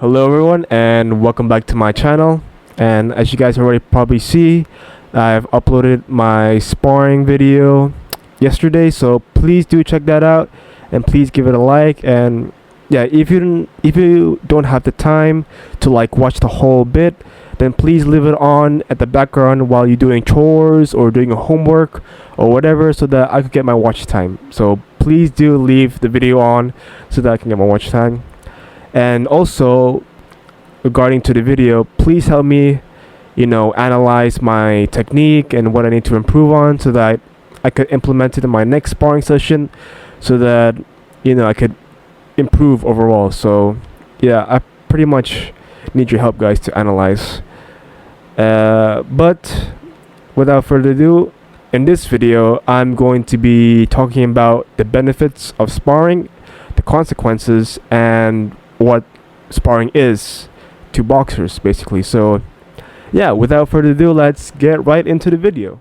Hello everyone and welcome back to my channel. And as you guys already probably see, I've uploaded my sparring video yesterday, so please do check that out and please give it a like. And yeah, if you don't have the time to like watch the whole bit, then please leave it on at the background while you're doing chores or doing your homework or whatever, so that I could get my watch time. So please do leave the video on so that I can get my watch time. And also, regarding to the video, please help me, analyze my technique and what I need to improve on, so that I could implement it in my next sparring session, so that I could improve overall. So yeah, I pretty much need your help, guys, to analyze. But without further ado, in this video, I'm going to be talking about the benefits of sparring, the consequences, and what sparring is to boxers, basically. So yeah, without further ado, let's get right into the video.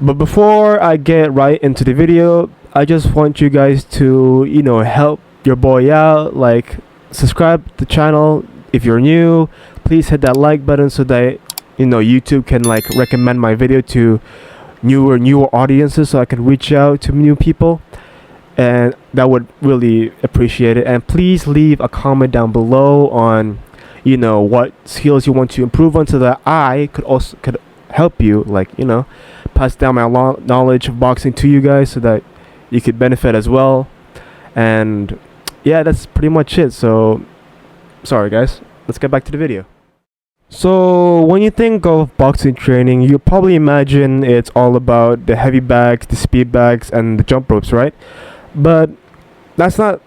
But before I get right into the video, I just want you guys to help your boy out, like subscribe to the channel. If you're new, please hit that like button so that YouTube can like recommend my video to newer audiences, so I can reach out to new people, and that would really appreciate it. And please leave a comment down below on what skills you want to improve on, so that I could help you, like pass down my knowledge of boxing to you guys, so that you could benefit as well. And yeah, that's pretty much it. So sorry guys, let's get back to the video. So when you think of boxing training, you probably imagine it's all about the heavy bags, the speed bags, and the jump ropes, right? But that's not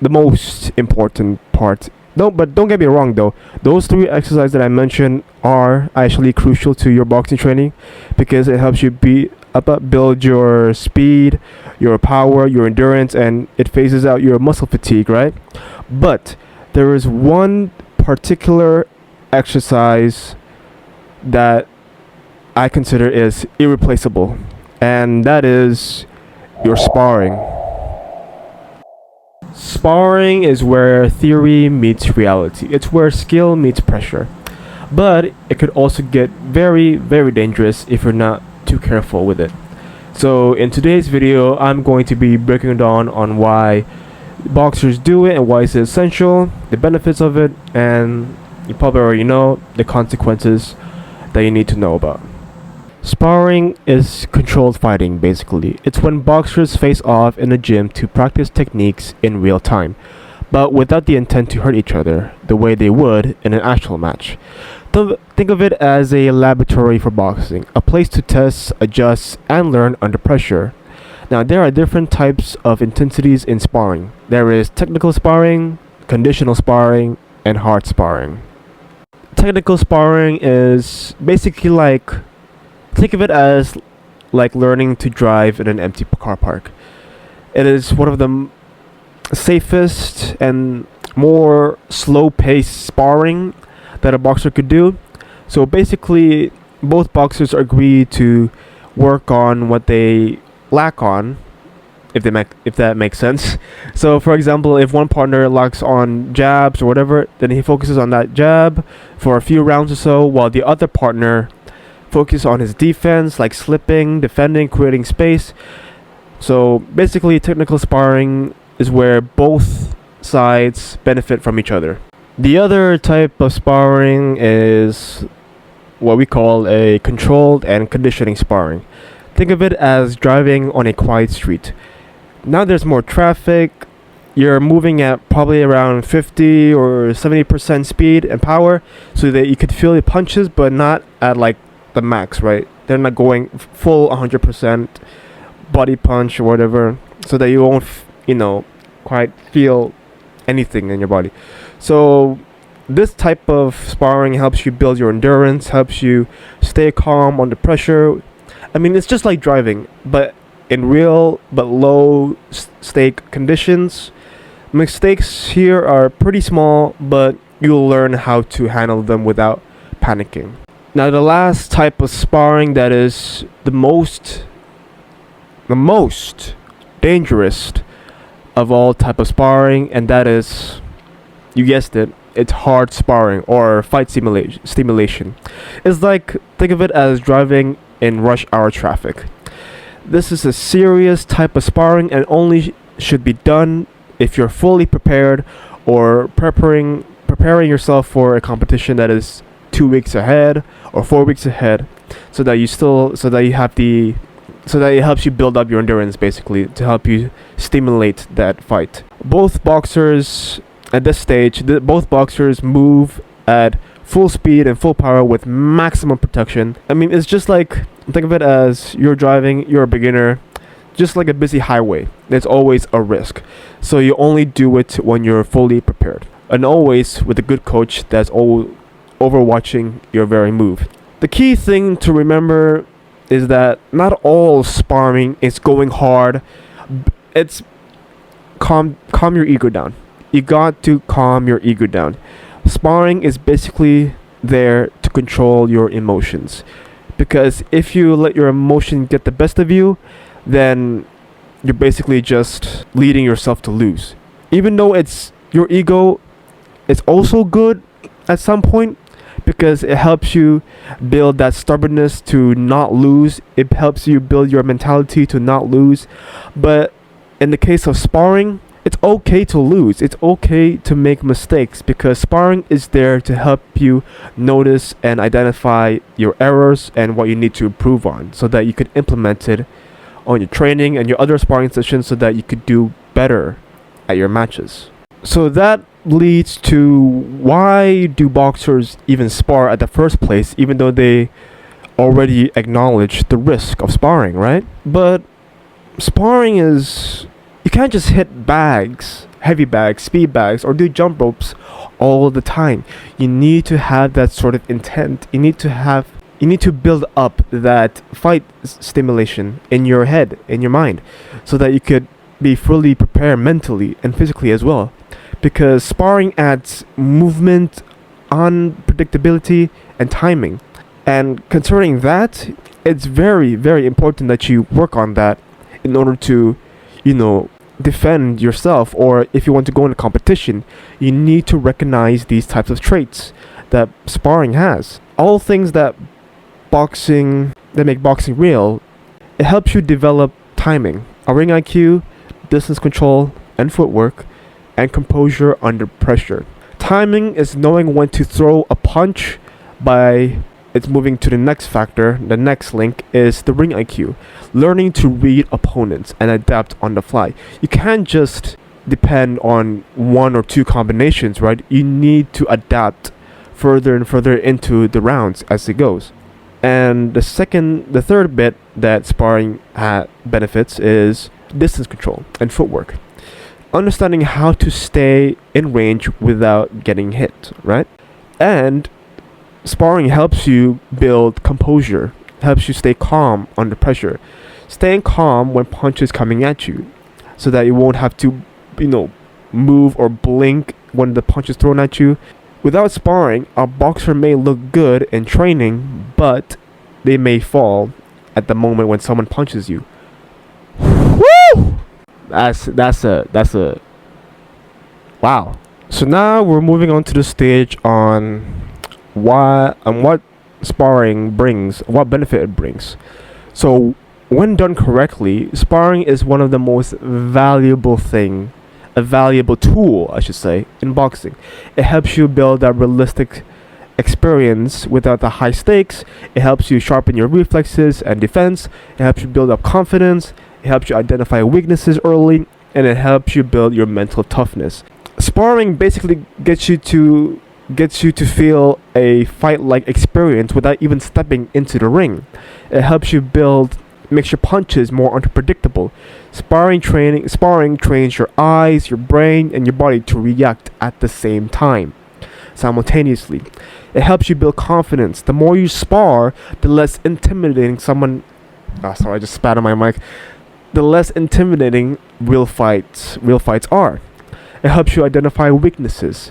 the most important part. But don't get me wrong though. Those three exercises that I mentioned are actually crucial to your boxing training, because it helps you build your speed, your power, your endurance, and it phases out your muscle fatigue, right? But there is one particular exercise that I consider is irreplaceable, and that is your sparring. Sparring is where theory meets reality. It's where skill meets pressure. But it could also get very, very dangerous if you're not too careful with it. So in today's video, I'm going to be breaking down on why boxers do it and why it's essential, the benefits of it, and you probably already know the consequences that you need to know about. Sparring is controlled fighting, basically. It's when boxers face off in a gym to practice techniques in real time, but without the intent to hurt each other the way they would in an actual match. Think of it as a laboratory for boxing, a place to test, adjust, and learn under pressure. Now, there are different types of intensities in sparring. There is technical sparring, conditional sparring, and hard sparring. Technical sparring is basically like, think of it as like learning to drive in an empty car park. It is one of the safest and more slow-paced sparring that a boxer could do. So basically, both boxers agree to work on what they lack on, if that makes sense. So for example, if one partner lacks on jabs or whatever, then he focuses on that jab for a few rounds or so, while the other partner focuses on his defense, like slipping, defending, creating space. So basically, technical sparring is where both sides benefit from each other. The other type of sparring is what we call a controlled and conditioning sparring. Think of it as driving on a quiet street. Now there's more traffic. You're moving at probably around 50 or 70% speed and power, so that you could feel the punches, but not at like the max, right? They're not going full 100% body punch or whatever, so that you won't quite feel anything in your body. So this type of sparring helps you build your endurance, helps you stay calm under pressure. I mean, it's just like driving, but in real but low stake conditions. Mistakes here are pretty small, but you'll learn how to handle them without panicking. Now, the last type of sparring that is the most dangerous of all type of sparring, and that is, you guessed it, it's hard sparring or fight stimulation. It's like, think of it as driving in rush hour traffic. This is a serious type of sparring and only should be done if you're fully prepared or preparing yourself for a competition that is 2 weeks ahead or 4 weeks ahead, so that it helps you build up your endurance, basically, to help you stimulate that fight. Both boxers at this stage, both boxers move at full speed and full power with maximum protection. I mean, it's just like, think of it as you're a beginner, just like a busy highway. There's always a risk. So you only do it when you're fully prepared. And always with a good coach that's overwatching your very move. The key thing to remember is that not all sparring is going hard. It's calm your ego down. You got to calm your ego down. Sparring is basically there to control your emotions. Because if you let your emotion get the best of you, then you're basically just leading yourself to lose. Even though it's your ego, it's also good at some point, because it helps you build that stubbornness to not lose. It helps you build your mentality to not lose. But in the case of sparring, it's okay to lose. It's okay to make mistakes, because sparring is there to help you notice and identify your errors and what you need to improve on, so that you could implement it on your training and your other sparring sessions, so that you could do better at your matches. So that leads to, why do boxers even spar at the first place, even though they already acknowledge the risk of sparring, right? But sparring is, you can't just hit bags, heavy bags, speed bags, or do jump ropes all the time. You need to have that sort of intent. You need to build up that fight stimulation in your head, in your mind, so that you could be fully prepared mentally and physically as well. Because sparring adds movement, unpredictability, and timing. And considering that, it's very, very important that you work on that in order to, defend yourself. Or if you want to go in a competition, you need to recognize these types of traits that sparring has. All things that make boxing real. It helps you develop timing, a ring IQ, distance control, and footwork, and composure under pressure. Timing is knowing when to throw a punch. It's moving to the next factor. The next link is the ring IQ, learning to read opponents and adapt on the fly. You can't just depend on one or two combinations, right? You need to adapt further and further into the rounds as it goes. And the third bit that sparring benefits is distance control and footwork. Understanding how to stay in range without getting hit, right? And sparring helps you build composure, helps you stay calm under pressure. Staying calm when punches coming at you, so that you won't have to, move or blink when the punch is thrown at you. Without sparring, a boxer may look good in training, but they may fall at the moment when someone punches you. Woo! That's a wow. So now we're moving on to the stage on what sparring brings, what benefit it brings. So when done correctly, sparring is one of the most valuable tool, I should say, in boxing. It helps you build that realistic experience without the high stakes. It helps you sharpen your reflexes and defense. It helps you build up confidence. It helps you identify weaknesses early, and it helps you build your mental toughness. Sparring basically gets you to feel a fight-like experience without even stepping into the ring. It helps you makes your punches more unpredictable. Sparring trains your eyes, your brain, and your body to react at the same time, simultaneously. It helps you build confidence. The more you spar, the less intimidating sorry, I just spat on my mic. The less intimidating real fights are. It helps you identify weaknesses.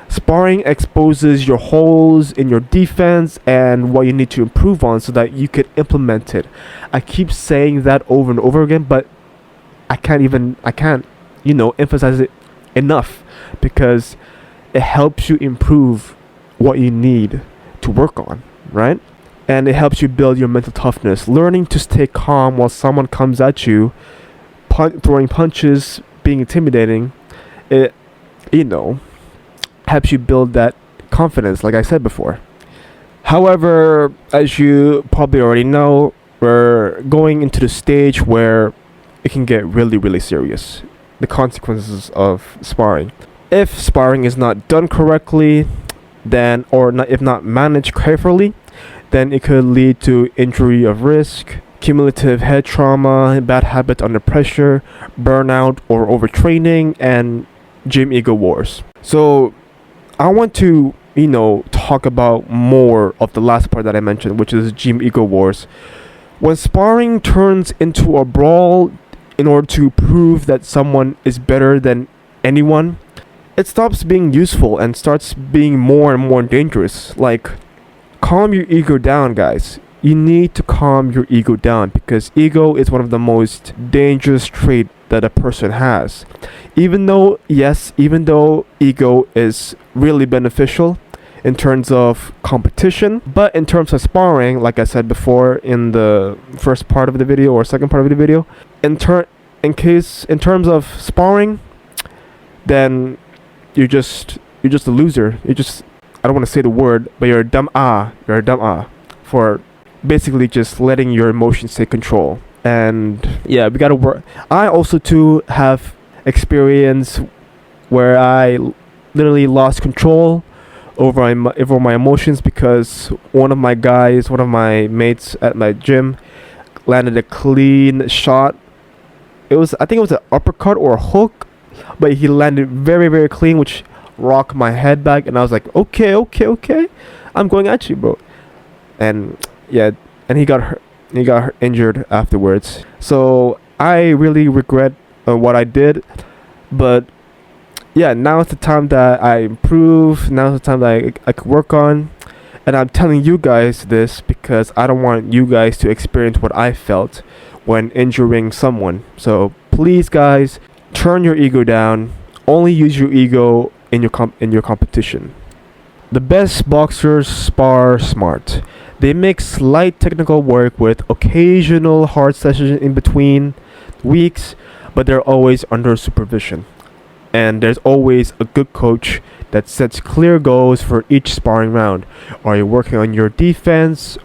Sparring exposes your holes in your defense and what you need to improve on, so that you could implement it. I keep saying that over and over again, but I can't emphasize it enough, because it helps you improve what you need to work on, right? And it helps you build your mental toughness. Learning to stay calm while someone comes at you, throwing punches, being intimidating, it, you know, helps you build that confidence, like I said before. However, as you probably already know, we're going into the stage where it can get really, really serious. The consequences of sparring. If sparring is not done correctly, then if not managed carefully, then it could lead to injury of risk, cumulative head trauma, bad habits under pressure, burnout or overtraining, and gym ego wars. So I want to, talk about more of the last part that I mentioned, which is gym ego wars. When sparring turns into a brawl in order to prove that someone is better than anyone, it stops being useful and starts being more and more dangerous. Like, calm your ego down, guys. You need to calm your ego down, because ego is one of the most dangerous traits that a person has. Even though ego is really beneficial in terms of competition, but in terms of sparring, like I said before in the first part of the video or second part of the video, in terms of sparring, then you're just a loser. I don't want to say the word, but you're a dumb for basically just letting your emotions take control. And yeah, we gotta work. I also too have experience where I literally lost control over my emotions, because one of my mates at my gym landed a clean shot. I think it was an uppercut or a hook, but he landed very, very clean, which rocked my head back, and I was like, okay, I'm going at you, bro. And yeah, and he got injured afterwards. So I really regret what I did, but yeah, now is the time that I improve. Now is the time that I could work on. And I'm telling you guys this because I don't want you guys to experience what I felt when injuring someone. So please, guys, turn your ego down. Only use your ego in your competition. The best boxers spar smart. They mix light technical work with occasional hard sessions in between weeks, but they're always under supervision. And there's always a good coach that sets clear goals for each sparring round. Are you working on your defense,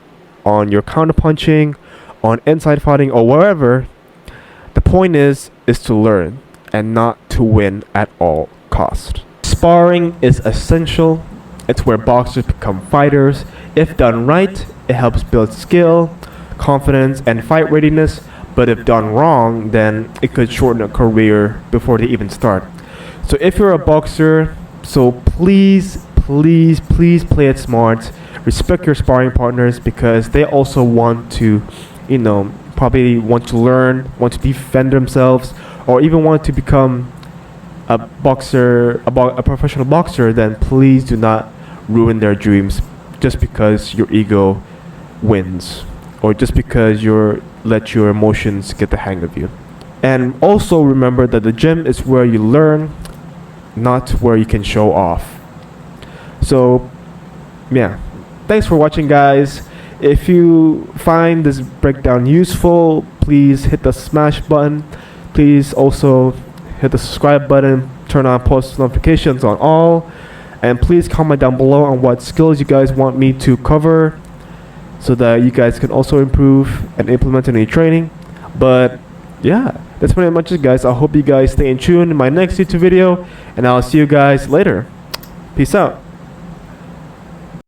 on your counterpunching, on inside fighting, or wherever? The point is to learn and not to win at all cost. Sparring is essential. It's where boxers become fighters. If done right, it helps build skill, confidence, and fight readiness. But if done wrong, then it could shorten a career before they even start. So if you're a boxer, so please play it smart. Respect your sparring partners, because they also want to, probably want to learn, want to defend themselves, or even want to become a professional boxer. Then please do not ruin their dreams just because your ego wins, or just because let your emotions get the hang of you. And also remember that the gym is where you learn, not where you can show off. So yeah, thanks for watching, guys. If you find this breakdown useful, please hit the smash button. Please also hit the subscribe button, turn on post notifications on all, and please comment down below on what skills you guys want me to cover, so that you guys can also improve and implement any training. But yeah, that's pretty much it, guys. I hope you guys stay in tune in my next YouTube video, and I'll see you guys later. Peace out.